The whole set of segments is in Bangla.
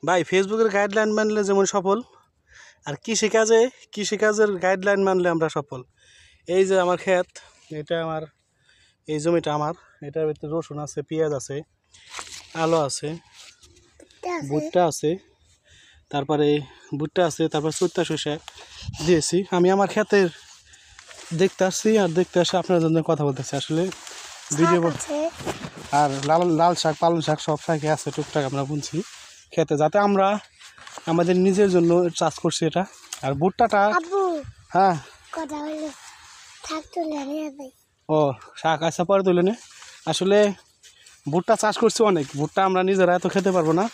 ভাই ফেসবুকের গাইডলাইন মানলে যেমন সফল, আর কৃষিকাজের গাইডলাইন মানলে আমরা সফল। এই যে আমার ক্ষেত, এটা আমার এই জমিটা আমার, এটার ভিতরে রসুন আছে, পেঁয়াজ আছে, আলু আছে, ভুট্টা আছে, তারপরে তারপর চৈতা শসা দিয়েছি। আমি আমার ক্ষেতের দেখতে আসছি, আর দেখতে আসে আপনার জন্য কথা বলতেছি আসলে ভিডিও। আর লাল শাক, পালং শাক সব শাকই আছে টুকটাক আমরা বুনছি খেতে, যাতে আমরা আমাদের নিজের জন্য চাষ করছি এটা। আর ভুট্টাটা হ্যাঁ ও শাক আসা পরে তুলে নে। আসলে ভুট্টা চাষ করছি অনেক, ভুট্টা আমরা নিজেরা এত খেতে পারবো না,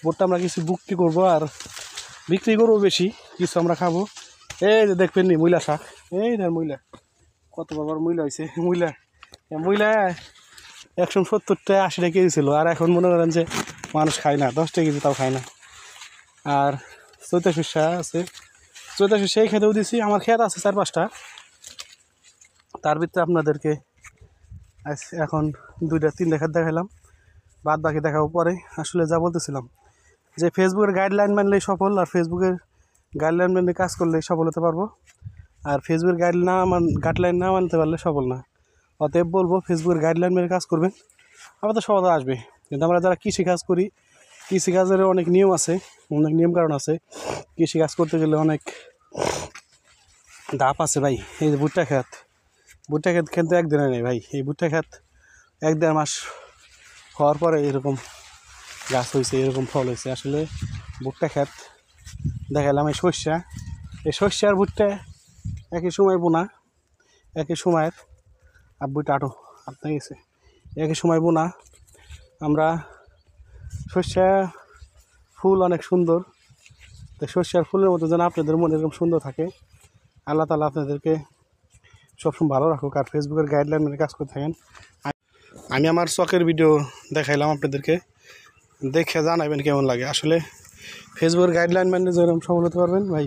ভুট্টা আমরা কিছু বিক্রি করবো, আর বিক্রি করবো বেশি, কিছু আমরা খাবো। এই যে দেখবেন নি মূলা শাক, এই ধর মূলা, কত বাবার মূলা হয়েছে, মূলা 170 টাকা 80 টাকা কেজি ছিল, আর এখন মনে করেন যে মানুষ খায় না, 10 টাকা কেজি তাও খায় না। আর চৈতা শস্যা আছে, চৈতা শস্যা এই খেতেও দিছি। আমার ক্ষেত আছে 4-5টা, তার ভিতরে আপনাদেরকে এখন 2-3টা ক্ষেত দেখালাম, বাদ বাকি দেখাবো পরে। আসলে যা বলতেছিলাম যে ফেসবুকের গাইডলাইন মানলেই সফল, আর ফেসবুকের গাইডলাইন মেনে কাজ করলেই সফল হতে পারবো। আর ফেসবুকের গাইডলাইন না মানতে পারলে সফল না। অতএব বলবো ফেসবুকের গাইডলাইন মেনে কাজ করবেন, আমাদের সফলতা আসবে। কিন্তু আমরা যারা কৃষিকাজ করি, কৃষিকাজের অনেক নিয়ম আছে, অনেক নিয়মকানুন আছে। কৃষিকাজ করতে গেলে অনেক ধাপ আছে ভাই। এই যে ভুট্টা ক্ষেত কিন্তু একদিনে নেই ভাই। এই ভুট্টা ক্ষেত 1-1.5 মাস হওয়ার পরে এরকম গাছ হয়েছে, এরকম ফল হয়েছে। আসলে ভুট্টা ক্ষেত দেখালাম। এই শস্য আর ভুট্টা একই সময় বোনা, একই সময়ের আব্বুটা আটো আপনার গেছে, একই সময় বোনা। আমরা শস্যা ফুল অনেক সুন্দর, তো শস্যার ফুলের মতো যেন আপনাদের মনে এরকম সুন্দর থাকে। আল্লাহ তাআলা আপনাদেরকে সবসময় ভালো রাখুক, আর ফেসবুকের গাইডলাইন মেনে কাজ করে থাকেন। আমি আমার শখের ভিডিও দেখাইলাম আপনাদেরকে, দেখে জানাবেন কেমন লাগে। আসলে ফেসবুকের গাইডলাইন মেনে যেরকম সফল হতে পারবেন ভাই।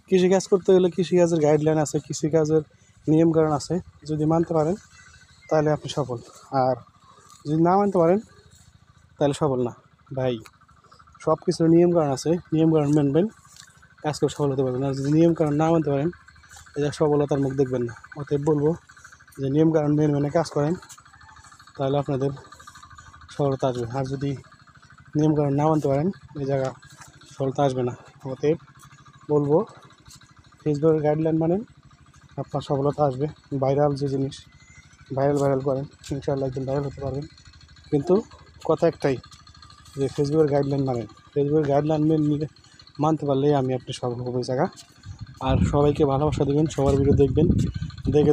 কৃষিকাজ করতে গেলে কৃষিকাজের গাইডলাইন আছে, কৃষিকাজের নিয়মকানুন আছে, যদি মানতে পারেন তাহলে আপনি সফল, আর যদি না মানতে পারেন তাহলে সফল না ভাই। সব কিছুর নিয়মকানুন আছে, নিয়মকানুন মানবেন, কাজ করে সফল হতে পারবেন। আর যদি নিয়মকানুন না মানতে পারেন, এটা সফলতার মুখ দেখবেন না। অতএব বলবো যে নিয়মকানুন মেনে কাজ করেন, তাহলে আপনাদের সফলতা আসবে। আর যদি নিয়মকানুন না মানতে পারেন, এই জায়গা সফলতা আসবে না। অতএব বলবো ফেসবুকের গাইডলাইন মানেন, আপনার সফলতা আসবে। ভাইরাল যে জিনিস, ভাইরাল করেন, ইনশাআল্লাহ একদিন ভাইরাল হতে পারবেন। কিন্তু কথা একটাই, যে ফেসবুকের গাইডলাইন মানেন। ফেসবুকের গাইডলাইন মানতে পারলেই আমি আপনি সফল হবো এই জায়গা। আর সবাইকে ভালোবাসা দেবেন, সবার ভিডিও দেখবেন,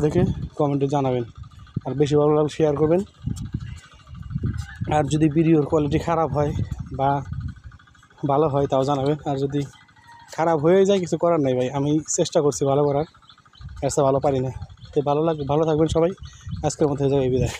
দেখে কমেন্টে জানাবেন, আর বেশি ভালো লাগলে শেয়ার করবেন। আর যদি ভিডিওর কোয়ালিটি খারাপ হয় বা ভালো হয় তাও জানাবেন। আর যদি খারাপ হয়ে যায় কিছু করার নাই ভাই, আমি চেষ্টা করছি ভালো করার, এর চেয়ে ভালো পারি না। তো ভালো থাকবেন সবাই। আজকের মতো হয়ে যাবে বিদায়।